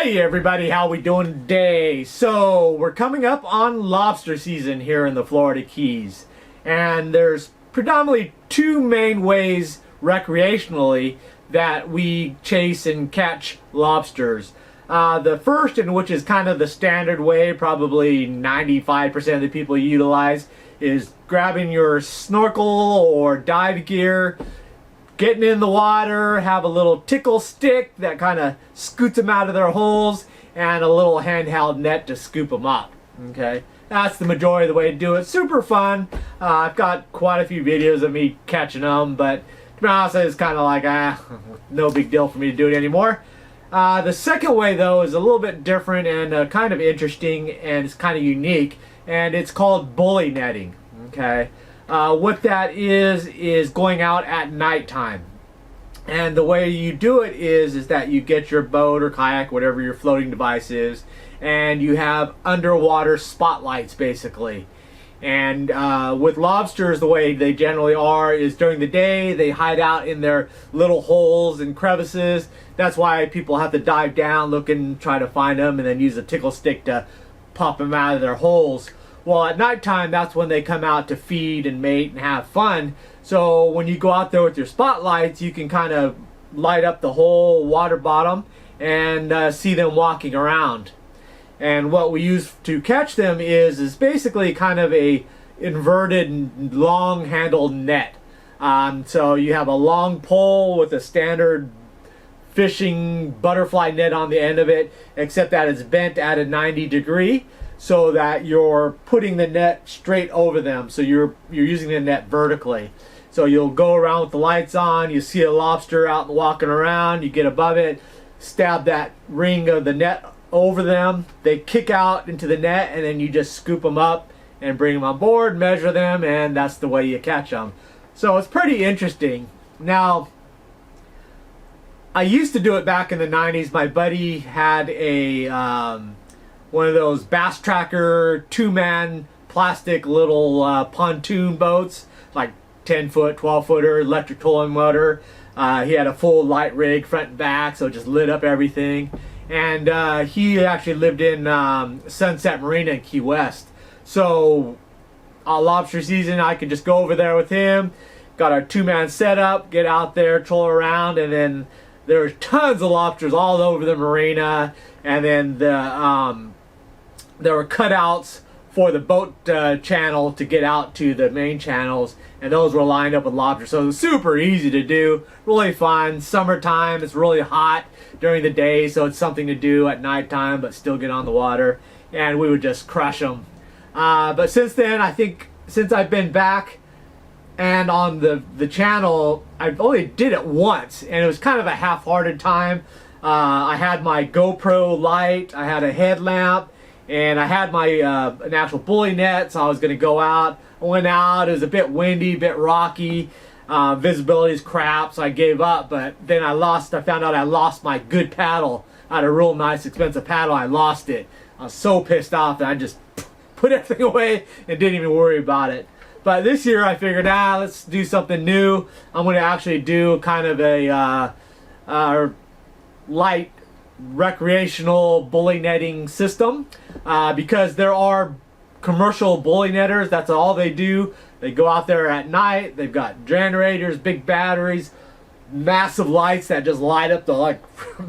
Hey everybody, how we doing today? So we're coming up on lobster season here in the Florida Keys, and there's predominantly two main ways recreationally that we chase and catch lobsters. The first, and which is kind of the standard way, probably 95% of the people utilize, is grabbing your snorkel or dive gear, getting in the water, have a little tickle stick that kind of scoots them out of their holes, and a little handheld net to scoop them up. Okay, that's the majority of the way to do it. Super fun. I've got quite a few videos of me catching them, but to be honest, it's kind of like, no big deal for me to do it anymore. The second way, though, is a little bit different and kind of interesting, and it's kind of unique, and it's called bully netting. Okay. What that is going out at nighttime, and the way you do it is that you get your boat or kayak, whatever your floating device is, and you have underwater spotlights basically. And with lobsters, the way they generally are is during the day they hide out in their little holes and crevices. That's why people have to dive down, look and try to find them, and then use a tickle stick to pop them out of their holes. Well, at nighttime, that's when they come out to feed and mate and have fun. So when you go out there with your spotlights, you can kind of light up the whole water bottom and see them walking around. And what we use to catch them is basically kind of a inverted long-handled net. So you have a long pole with a standard fishing butterfly net on the end of it, except that it's bent at a 90-degree. So that you're putting the net straight over them, so you're using the net vertically. So you'll go around with the lights on, you see a lobster out walking around, you get above it, stab that ring of the net over them, they kick out into the net, and then you just scoop them up and bring them on board, measure them, and that's the way you catch them. So it's pretty interesting. Now, I used to do it back in the 90s. My buddy had a one of those bass tracker 2-man plastic little pontoon boats, like 10-foot, 12-footer, electric towing motor. He had a full light rig front and back, so it just lit up everything. And he actually lived in Sunset Marina in Key West. So lobster season, I could just go over there with him, got our 2-man setup, get out there, troll around, and then there were tons of lobsters all over the marina. And then there were cutouts for the boat channel to get out to the main channels, and those were lined up with lobsters. So it was super easy to do, really fun. Summertime, it's really hot during the day, so it's something to do at nighttime, but still get on the water, and we would just crush them. But since then, I think since I've been back and on the channel, I've only did it once, and it was kind of a half-hearted time. I had my GoPro light, I had a headlamp, and I had my an actual bully net, so I was going to go out. I went out, it was a bit windy, a bit rocky, visibility's crap, so I gave up. But then I found out I lost my good paddle. I had a real nice, expensive paddle, I lost it. I was so pissed off that I just put everything away and didn't even worry about it. But this year I figured, let's do something new. I'm going to actually do kind of a light recreational bully netting system, because there are commercial bully netters. That's all they do. They go out there at night, they've got generators, big batteries, massive lights that just light up the like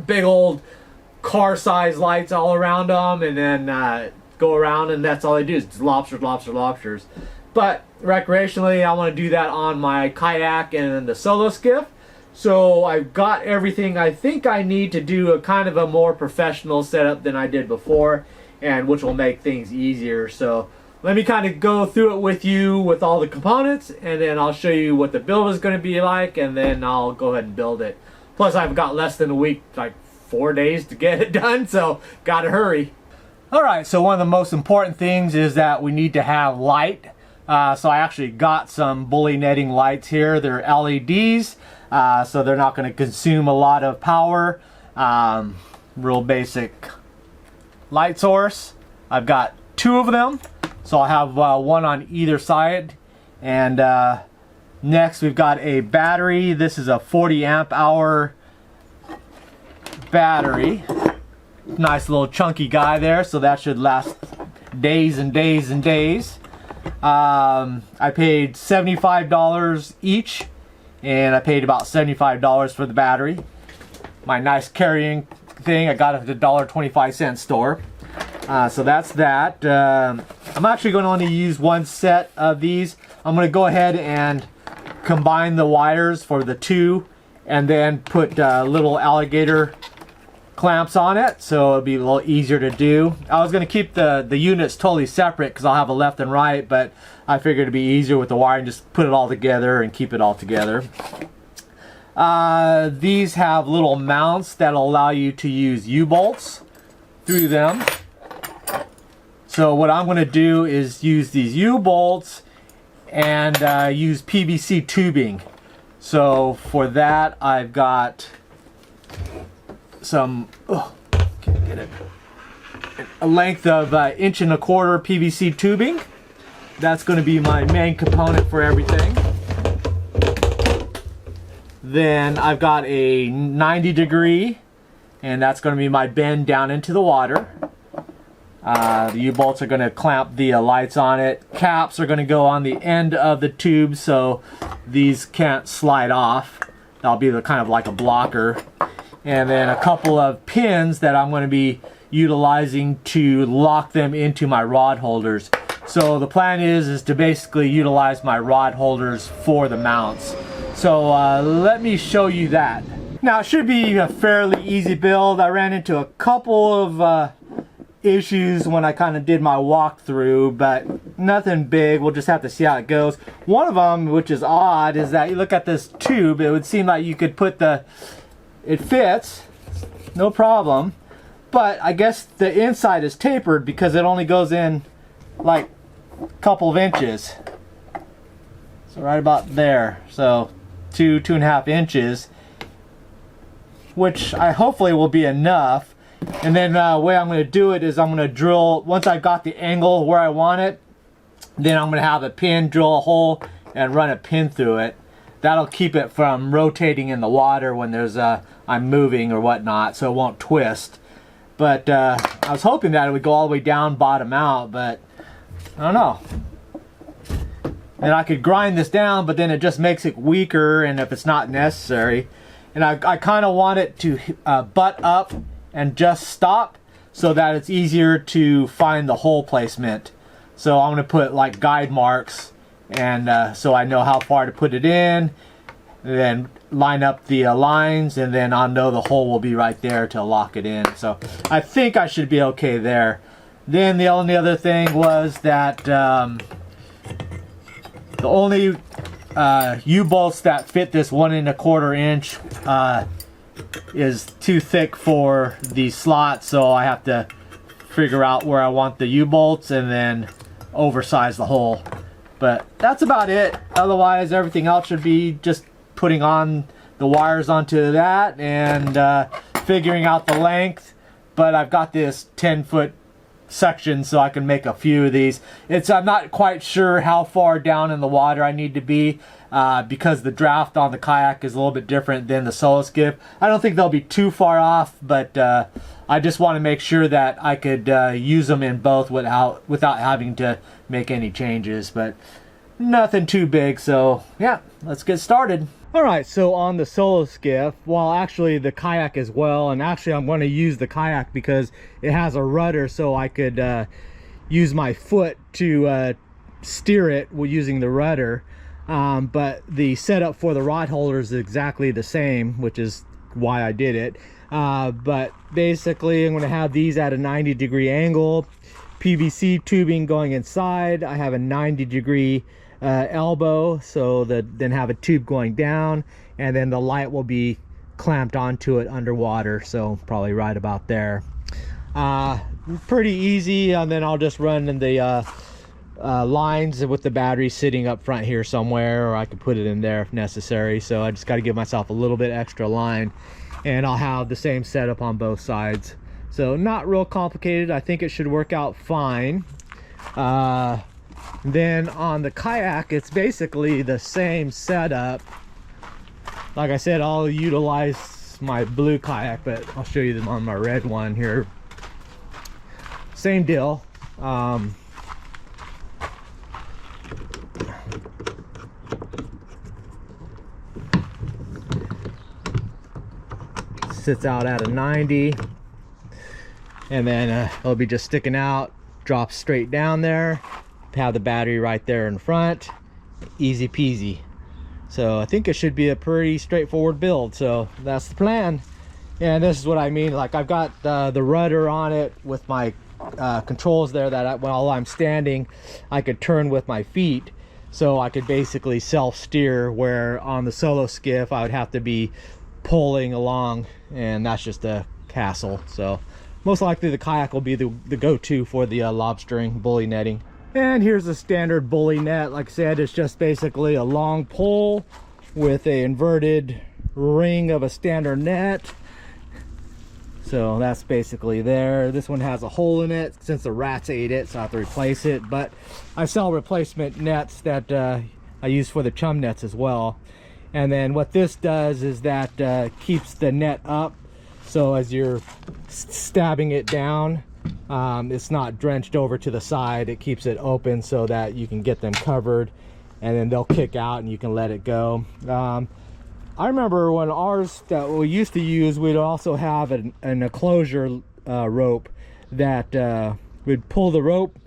big old car size lights all around them, and then go around, and that's all they do is just lobsters, lobsters, lobsters. But recreationally, I want to do that on my kayak and the Solo Skiff. So I've got everything I think I need to do a kind of a more professional setup than I did before, and which will make things easier. So let me kind of go through it with you with all the components, and then I'll show you what the build is going to be like, and then I'll go ahead and build it. Plus I've got less than a week, like 4 days to get it done, so gotta hurry. Alright, so one of the most important things is that we need to have light. So I actually got some bully netting lights here. They're LEDs. So they're not going to consume a lot of power. Real basic light source. I've got 2 of them, so I'll have one on either side. And next we've got a battery. This is a 40 amp hour battery. Nice little chunky guy there, so that should last days and days and days. I paid $75 each, and I paid about $75 for the battery. My nice carrying thing I got at the $1.25 store. So that's that. I'm actually going to only use one set of these. I'm going to go ahead and combine the wires for the two, and then put little alligator clamps on it, so it'll be a little easier to do. I was going to keep the units totally separate because I'll have a left and right, but I figured it'd be easier with the wire and just put it all together and keep it all together. These have little mounts that'll allow you to use U-bolts through them. So what I'm going to do is use these U-bolts and use PVC tubing. So for that, I've got some, can't get it, a length of 1.25 inches PVC tubing. That's going to be my main component for everything. Then I've got a 90-degree, and that's going to be my bend down into the water. The U-bolts are going to clamp the lights on it. Caps are going to go on the end of the tube, so these can't slide off. That'll be the kind of like a blocker. And then a couple of pins that I'm going to be utilizing to lock them into my rod holders. So the plan is to basically utilize my rod holders for the mounts. So let me show you that. Now it should be a fairly easy build. I ran into a couple of issues when I kind of did my walkthrough, but nothing big. We'll just have to see how it goes. One of them, which is odd, is that you look at this tube, it would seem like you could put it fits, no problem, but I guess the inside is tapered because it only goes in like a couple of inches. So right about there, so 2.5 inches, which I hopefully will be enough. And then the way I'm going to do it is I'm going to drill, once I've got the angle where I want it, then I'm going to have a pin, drill a hole, and run a pin through it. That'll keep it from rotating in the water when there's I'm moving or whatnot, so it won't twist. But I was hoping that it would go all the way down, bottom out, but I don't know. And I could grind this down, but then it just makes it weaker, and if it's not necessary. And I kind of want it to butt up and just stop so that it's easier to find the hole placement. So I'm going to put like guide marks, and so I know how far to put it in, and then line up the lines, and then I'll know the hole will be right there to lock it in. So I think I should be okay there. Then the only other thing was that the only U-bolts that fit this 1.25 inch is too thick for the slot, so I have to figure out where I want the U-bolts and then oversize the hole. But that's about it. Otherwise, everything else should be just putting on the wires onto that and figuring out the length. But I've got this 10-foot section, so I can make a few of these. I'm not quite sure how far down in the water I need to be because the draft on the kayak is a little bit different than the Solo Skiff. I don't think they'll be too far off, but I just want to make sure that I could use them in both without having to make any changes. But nothing too big, so yeah, let's get started. Alright, so on the Solo Skiff, well actually the kayak as well, and actually I'm going to use the kayak because it has a rudder, so I could use my foot to steer it using the rudder. But the setup for the rod holder is exactly the same, which is why I did it. But basically I'm going to have these at a 90-degree angle, PVC tubing going inside. I have a 90-degree elbow, so then have a tube going down, and then the light will be clamped onto it underwater, so probably right about there. Pretty easy, and then I'll just run in the lines with the battery sitting up front here somewhere, or I could put it in there if necessary. So I just got to give myself a little bit extra line, and I'll have the same setup on both sides. So not real complicated. I think it should work out fine. Then on the kayak, it's basically the same setup. Like I said, I'll utilize my blue kayak, but I'll show you them on my red one here same deal. Sits out at a 90, and then it'll be just sticking out, drops straight down there, have the battery right there in front, easy peasy. So I think it should be a pretty straightforward build. So that's the plan. And this is what I mean, like I've got the rudder on it with my controls there that while I'm standing I could turn with my feet, so I could basically self-steer, where on the Solo Skiff I would have to be pulling along, and that's just a hassle. So most likely the kayak will be the go-to for the lobstering, bully netting. And here's the standard bully net. Like I said, it's just basically a long pole with a inverted ring of a standard net. So that's basically there. This one has a hole in it since the rats ate it, so I have to replace it. But I sell replacement nets that I use for the chum nets as well. And then what this does is that keeps the net up, so as you're stabbing it down, it's not drenched over to the side. It keeps it open so that you can get them covered, and then they'll kick out and you can let it go. I remember when ours that we used to use, we'd also have an enclosure rope that we'd pull the rope.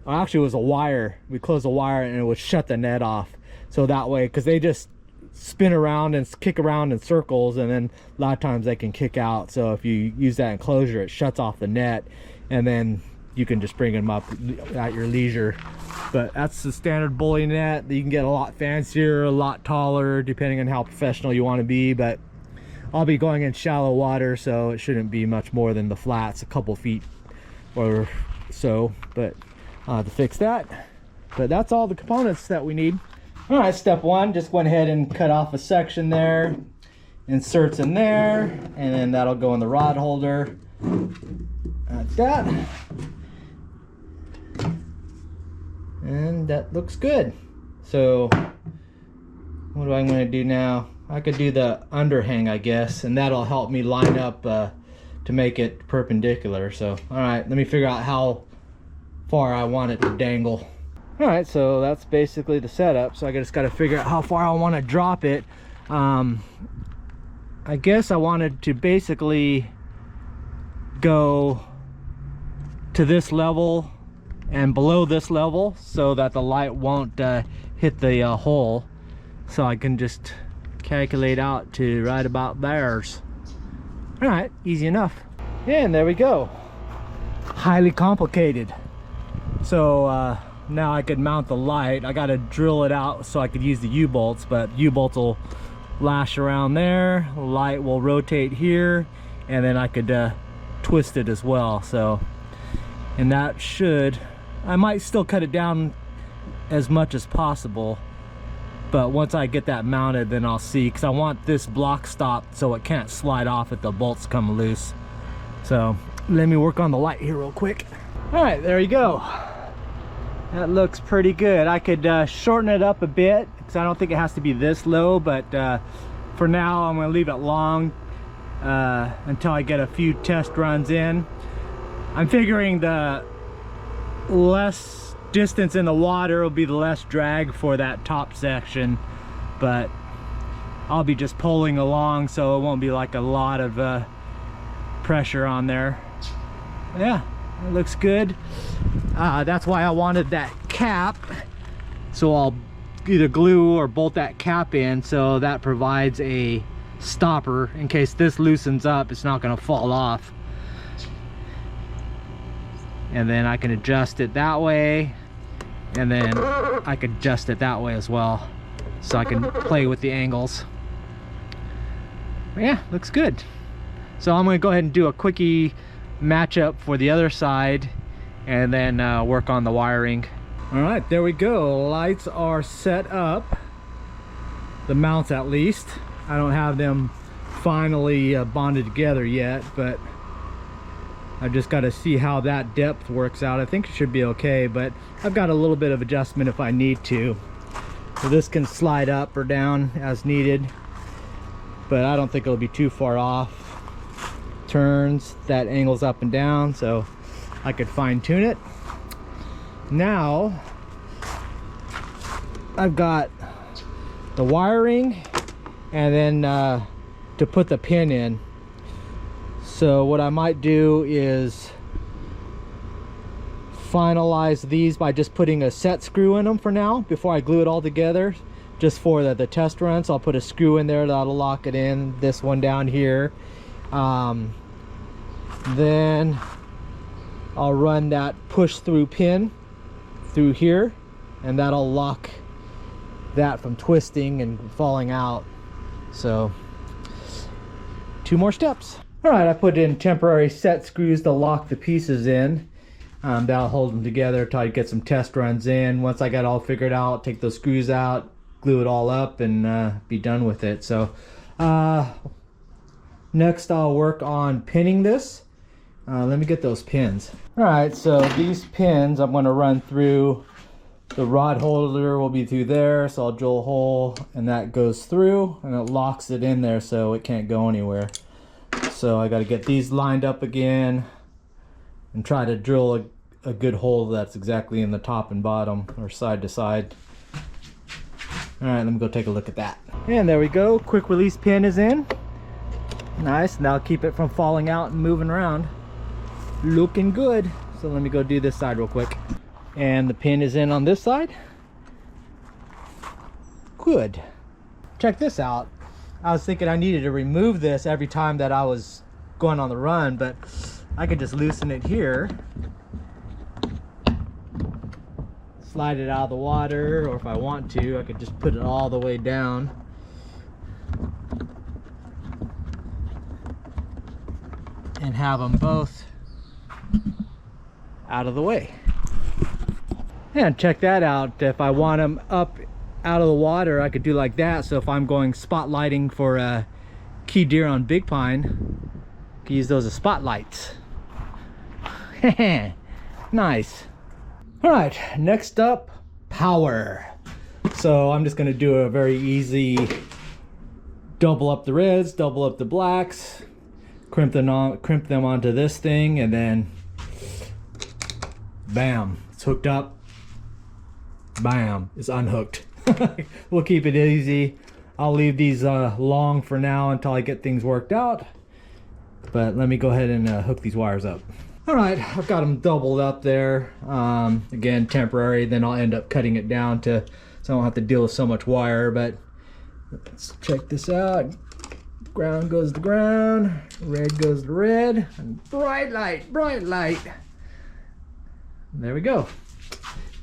Actually, it was a wire. We close the wire and it would shut the net off. So that way, because they just spin around and kick around in circles, and then a lot of times they can kick out. So if you use that enclosure, it shuts off the net, and then you can just bring them up at your leisure. But that's the standard bully net. You can get a lot fancier, a lot taller, depending on how professional you want to be. But I'll be going in shallow water, so it shouldn't be much more than the flats, a couple feet or so. But I'll have to fix that. But that's all the components that we need. All right, step one, just went ahead and cut off a section there, inserts in there, and then that'll go in the rod holder, like that. And that looks good. So what do I want to do now? I could do the underhang, I guess, and that'll help me line up to make it perpendicular. So, all right, let me figure out how far I want it to dangle. All right, so that's basically the setup. So I just got to figure out how far I want to drop it. I guess I wanted to basically go to this level and below this level so that the light won't hit the hole. So I can just calculate out to right about theirs. All right, easy enough. And there we go. Highly complicated. So now I could mount the light. I got to drill it out so I could use the U-bolts, but U-bolts will lash around there, light will rotate here, and then I could twist it as well. So, and that should, I might still cut it down as much as possible, but once I get that mounted, then I'll see, because I want this block stopped so it can't slide off if the bolts come loose. So let me work on the light here real quick. All right, there you go. That looks pretty good. I could shorten it up a bit because I don't think it has to be this low, but for now I'm going to leave it long until I get a few test runs in. I'm figuring the less distance in the water will be the less drag for that top section, but I'll be just pulling along, so it won't be like a lot of pressure on there. Yeah, it looks good. That's why I wanted that cap, so I'll either glue or bolt that cap in, so that provides a stopper in case this loosens up. It's not going to fall off, and then I can adjust it that way, and then I could adjust it that way as well, so I can play with the angles. But yeah, looks good. So I'm going to go ahead and do a quickie matchup for the other side, and then work on the wiring. All right, there we go. Lights are set up, the mounts at least. I don't have them finally bonded together yet, but I just got to see how that depth works out. I think it should be okay, but I've got a little bit of adjustment if I need to. So this can slide up or down as needed, but I don't think it'll be too far off. Turns, that angles up and down, so I could fine tune it. Now I've got the wiring and then to put the pin in. So what I might do is finalize these by just putting a set screw in them for now before I glue it all together, just for the test run. So I'll put a screw in there that'll lock it in, this one down here. Then I'll run that push through pin through here, and that'll lock that from twisting and falling out. So 2 more steps. All right, I put in temporary set screws to lock the pieces in. That'll hold them together till I get some test runs in. Once I got it all figured out, take those screws out, glue it all up, and be done with it. So next I'll work on pinning this. Let me get those pins. All right, so these pins I'm going to run through. The rod holder will be through there, so I'll drill a hole and that goes through and it locks it in there so it can't go anywhere. So I got to get these lined up again and try to drill a good hole that's exactly in the top and bottom, or side to side. All right, let me go take a look at that. And there we go, quick release pin is in. Nice, now keep it from falling out and moving around. Looking good. So let me go do this side real quick. And the pin is in on this side. Good. Check this out. I was thinking I needed to remove this every time that I was going on the run, but I could just loosen it here, slide it out of the water, or if I want to, I could just put it all the way down. And have them both out of the way. And check that out. If I want them up out of the water, I could do like that. So if I'm going spotlighting for key deer on Big Pine, I can use those as spotlights. Nice. All right, next up, power. So I'm just going to do a very easy double up the reds, double up the blacks, crimp them onto this thing, and then bam, it's hooked up. Bam, it's unhooked. We'll keep it easy. I'll leave these long for now until I get things worked out, but let me go ahead and hook these wires up. All right, I've got them doubled up there. Again, temporary, then I'll end up cutting it down so I don't have to deal with so much wire. But let's check this out. Ground goes to ground, red goes to red, and bright light, bright light. There we go.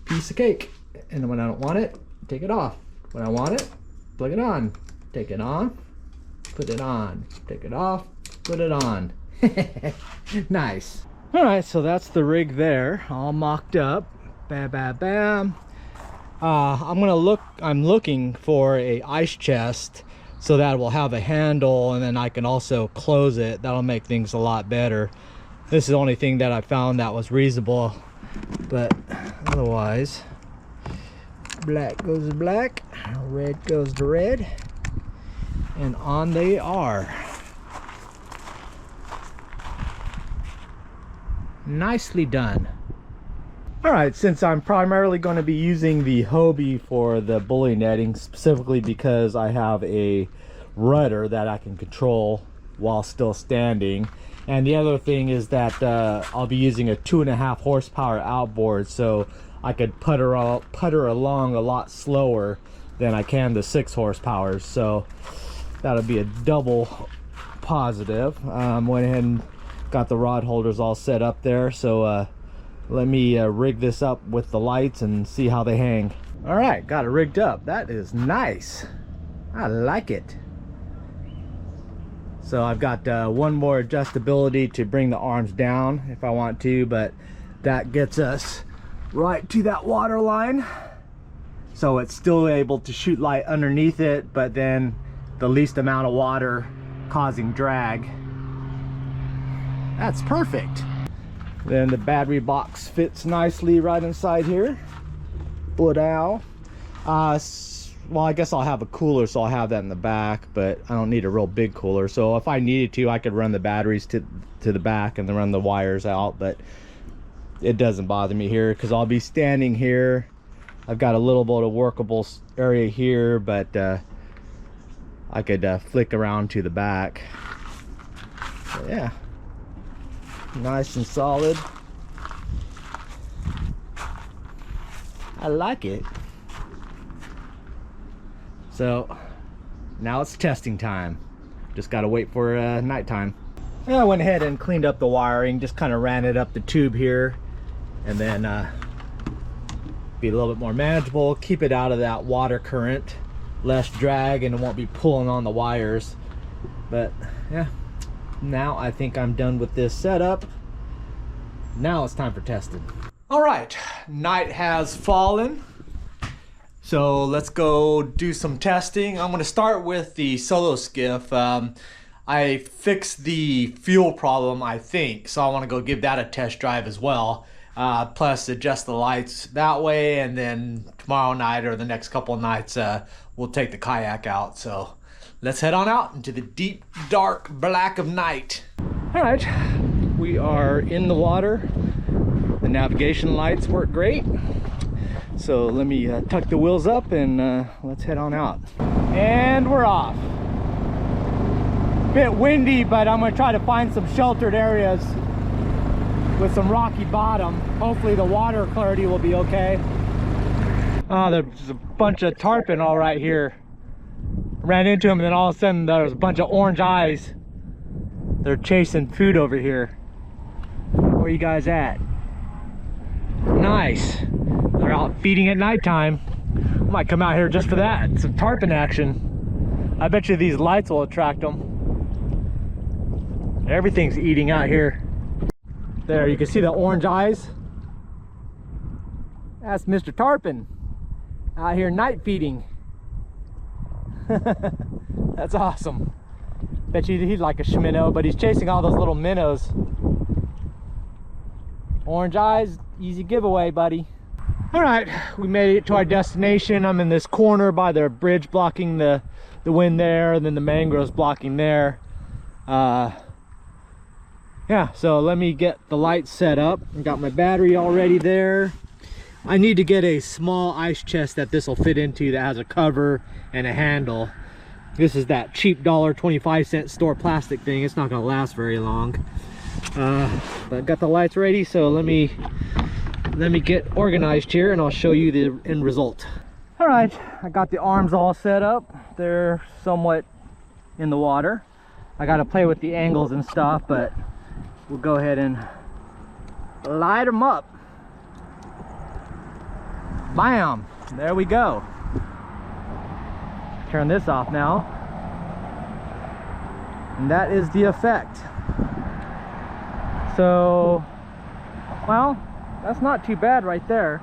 Piece of cake. And when I don't want it, take it off. When I want it, plug it on. Take it on, put it on. Take it off, put it on. Nice. All right, so that's the rig there, all mocked up. Bam, bam, bam. I'm looking for a ice chest so that it will have a handle, and then I can also close it. That'll make things a lot better. This is the only thing that I found that was reasonable, but otherwise, black goes to black, red goes to red, and on they are. Nicely done. All right, since I'm primarily going to be using the Hobie for the bully netting, specifically because I have a rudder that I can control while still standing, and the other thing is that I'll be using a 2.5 horsepower outboard, so I could putter along a lot slower than I can the 6 horsepower. So that'll be a double positive. Went ahead and got the rod holders all set up there, so let me rig this up with the lights and see how they hang. All right, got it rigged up. That is nice. I like it. So I've got one more adjustability to bring the arms down if I want to, but that gets us right to that water line, so it's still able to shoot light underneath it, but then the least amount of water causing drag. That's perfect. Then the battery box fits nicely right inside here. Well, I guess I'll have a cooler, so I'll have that in the back, but I don't need a real big cooler. So if I needed to, I could run the batteries to the back and then run the wires out, but it doesn't bother me here because I'll be standing here. I've got a little bit of workable area here, but I could flick around to the back. So, yeah, nice and solid. I like it. So now it's testing time. Just gotta wait for nighttime. I went ahead and cleaned up the wiring, just kind of ran it up the tube here, and then be a little bit more manageable, keep it out of that water current, less drag, and it won't be pulling on the wires. But yeah, now I think I'm done with this setup. Now it's time for testing. All right, night has fallen, so let's go do some testing. I'm going to start with the Solo Skiff. I fixed the fuel problem, I think, so I want to go give that a test drive as well. Plus adjust the lights that way, and then tomorrow night or the next couple of nights we'll take the kayak out. So let's head on out into the deep dark black of night. All right, we are in the water. The navigation lights work great, so let me tuck the wheels up and let's head on out. And we're off. Bit windy, but I'm going to try to find some sheltered areas with some rocky bottom. Hopefully the water clarity will be okay. Oh, there's a bunch of tarpon all right here. Ran into them, and then all of a sudden there's a bunch of orange eyes. They're chasing food over here. Where are you guys at? Nice. They're out feeding at nighttime. I might come out here just for that. Some tarpon action. I bet you these lights will attract them. Everything's eating out here. There, you can see the orange eyes. That's Mr. Tarpon out here night feeding. That's awesome. Bet you he's like a schminnow, but he's chasing all those little minnows. Orange eyes, easy giveaway, buddy. All right, we made it to our destination. I'm in this corner by the bridge blocking the wind there, and then the mangroves blocking there. Yeah, so let me get the lights set up. I got my battery already there. I need to get a small ice chest that this will fit into, that has a cover and a handle. This is that cheap $1.25 store plastic thing. It's not gonna last very long. But I got the lights ready, so let me get organized here and I'll show you the end result. All right, I got the arms all set up. They're somewhat in the water. I got to play with the angles and stuff, but we'll go ahead and light them up. Bam! There we go. Turn this off now. And that is the effect. So, well, that's not too bad right there.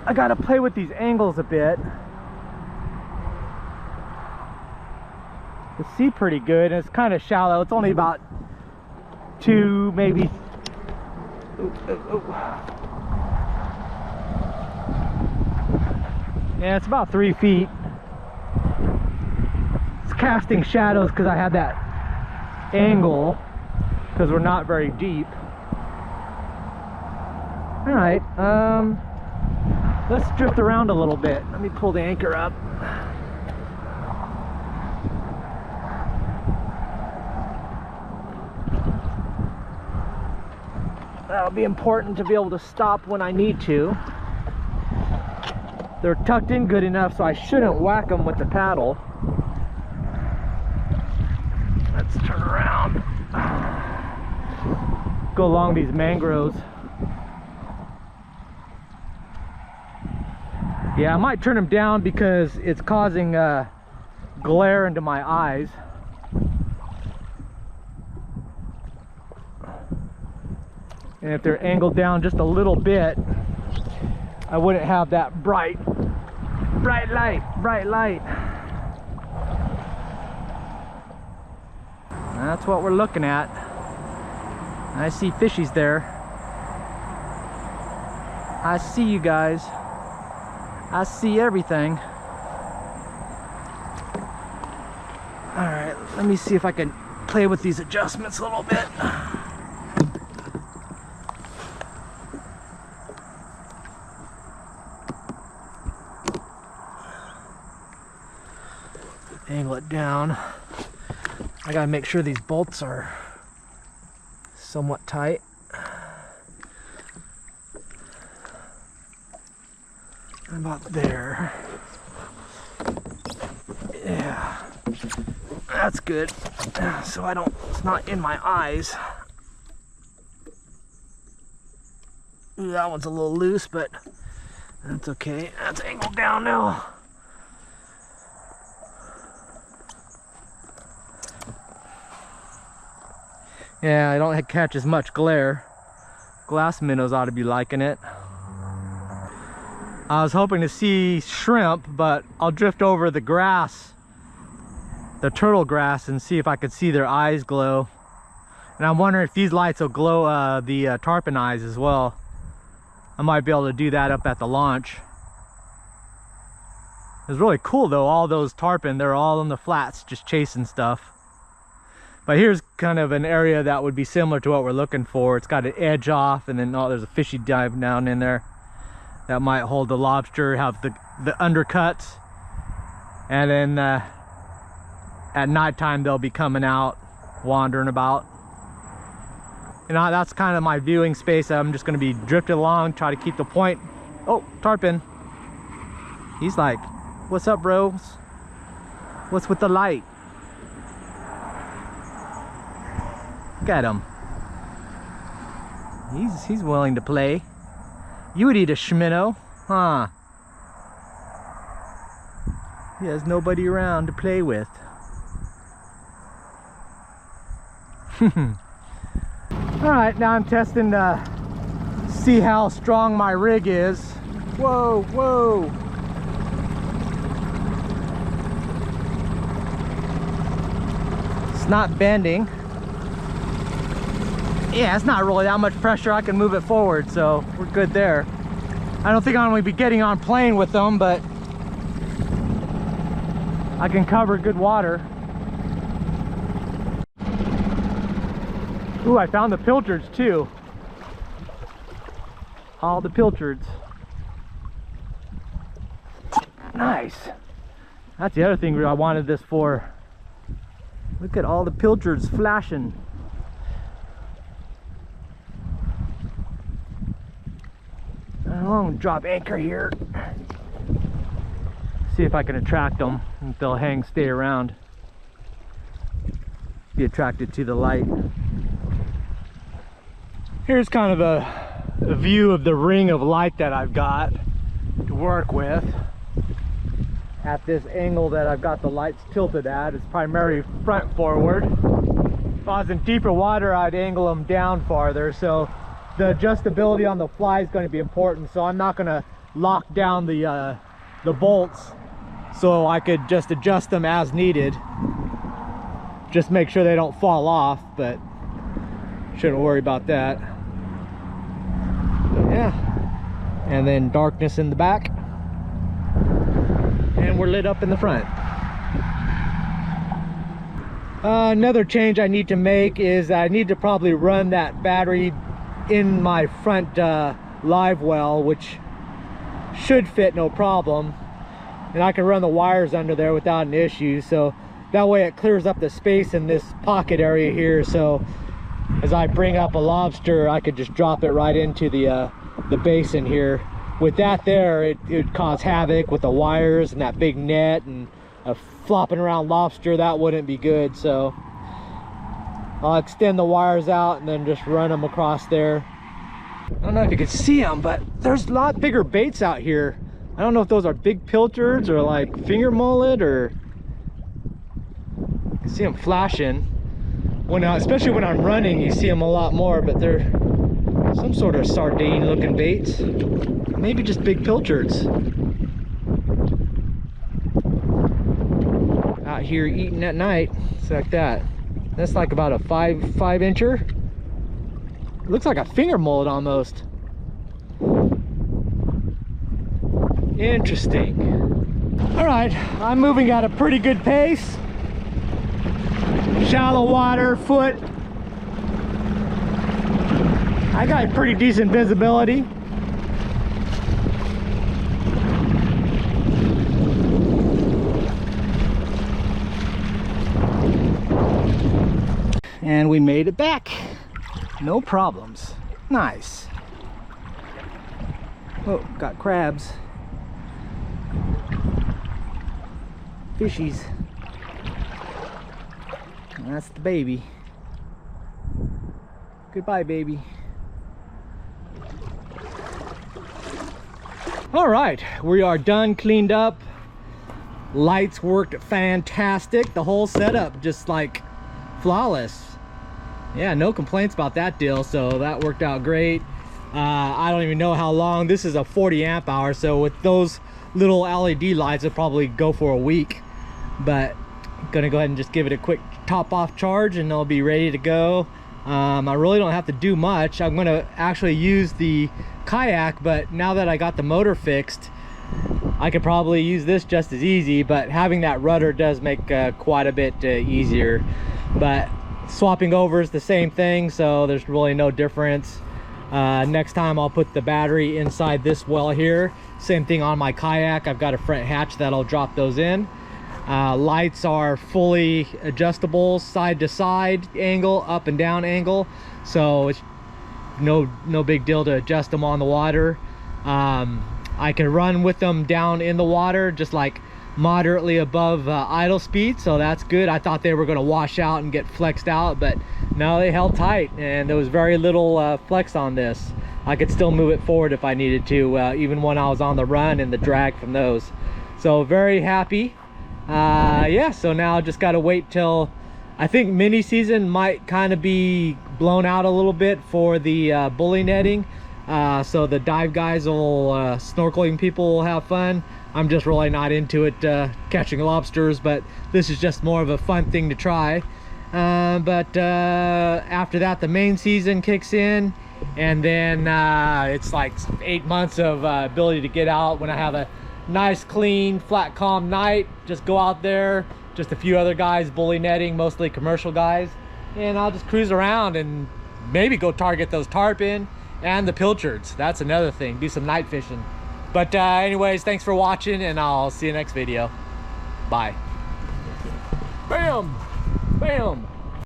I gotta play with these angles a bit. You see pretty good, and it's kind of shallow. It's only about 2, maybe. Yeah, it's about 3 feet. It's casting shadows because I had that angle, because we're not very deep. All right, let's drift around a little bit. Let me pull the anchor up. That'll be important to be able to stop when I need to. They're tucked in good enough, so I shouldn't whack them with the paddle. Let's turn around. Go along these mangroves. Yeah, I might turn them down because it's causing glare into my eyes. And if they're angled down just a little bit, I wouldn't have that bright light. That's what we're looking at. I see fishies there. I see you guys. I see everything. All right, let me see if I can play with these adjustments a little bit. Angle it down. I gotta make sure these bolts are somewhat tight. About there. Yeah, that's good. So it's not in my eyes. That one's a little loose, but that's okay. That's angled down now. Yeah, I don't catch as much glare. Glass minnows ought to be liking it. I was hoping to see shrimp, but I'll drift over the grass, the turtle grass, and see if I could see their eyes glow. And I'm wondering if these lights will glow the tarpon eyes as well. I might be able to do that up at the launch. It's really cool though, all those tarpon, they're all in the flats just chasing stuff. But here's kind of an area that would be similar to what we're looking for. It's got an edge off, and then there's a fishy dive down in there that might hold the lobster, have the undercuts, and then at nighttime they'll be coming out, wandering about. And that's kind of my viewing space. I'm just going to be drifting along, try to keep the point. Oh, tarpon. He's like, what's up, bros? What's with the light? Look at him. He's willing to play. You would eat a schminnow, huh? He has nobody around to play with. Alright, now I'm testing to see how strong my rig is. Whoa, whoa. It's not bending. Yeah, it's not really that much pressure. I can move it forward, so we're good there. I don't think I'm going to be getting on plane with them, but I can cover good water. Ooh, I found the pilchards too. All the pilchards. Nice. That's the other thing I wanted this for. Look at all the pilchards flashing. I'm gonna drop anchor here. See if I can attract them, if they'll stay around. Be attracted to the light. Here's kind of a view of the ring of light that I've got to work with. At this angle that I've got the lights tilted at, it's primarily front forward. If I was in deeper water, I'd angle them down farther, so the adjustability on the fly is going to be important. So I'm not going to lock down the bolts, so I could just adjust them as needed. Just make sure they don't fall off, but shouldn't worry about that. But yeah, and then darkness in the back, and we're lit up in the front. Another change I need to make is I need to probably run that battery in my front live well, which should fit no problem, and I can run the wires under there without an issue, so that way it clears up the space in this pocket area here, so as I bring up a lobster I could just drop it right into the basin here. With that there, it would cause havoc with the wires and that big net, and a flopping around lobster, that wouldn't be good. So I'll extend the wires out and then just run them across there. I don't know if you can see them, but there's a lot bigger baits out here. I don't know if those are big pilchards or like finger mullet, or you can see them flashing. When especially when I'm running, you see them a lot more, but they're some sort of sardine looking baits. Maybe just big pilchards. Out here eating at night, it's like that. That's like about a 5-incher. It looks like a finger mullet almost. Interesting. All right, I'm moving at a pretty good pace. Shallow water, foot. I got pretty decent visibility. And we made it back. No problems. Nice. Oh, got crabs. Fishies. And that's the baby. Goodbye, baby. All right, we are done, cleaned up. Lights worked fantastic. The whole setup just like flawless. Yeah, no complaints about that deal, so that worked out great. I don't even know how long. This is a 40 amp hour, so with those little LED lights it'll probably go for a week, but I'm gonna go ahead and just give it a quick top off charge and it'll be ready to go. I really don't have to do much. I'm gonna actually use the kayak, but now that I got the motor fixed, I could probably use this just as easy, but having that rudder does make quite a bit easier. But swapping over is the same thing, so there's really no difference. Next time I'll put the battery inside this well here. Same thing on my kayak. I've got a front hatch that'll drop those in. Lights are fully adjustable, side to side angle, up and down angle, so it's no big deal to adjust them on the water. I can run with them down in the water, just like moderately above idle speed, so that's good. I thought they were going to wash out and get flexed out, but no, they held tight and there was very little flex on this. I could still move it forward if I needed to, even when I was on the run and the drag from those. So very happy. Yeah, so now just got to wait till, I think mini season might kind of be blown out a little bit for the bully netting. So the dive guys will, snorkeling people will have fun. I'm just really not into it, catching lobsters, but this is just more of a fun thing to try. But after that, the main season kicks in, and then it's like 8 months of ability to get out when I have a nice, clean, flat, calm night. Just go out there, just a few other guys bully netting, mostly commercial guys, and I'll just cruise around and maybe go target those tarpon and the pilchards. That's another thing, do some night fishing. But anyways, thanks for watching, and I'll see you next video. Bye. Bam! Bam!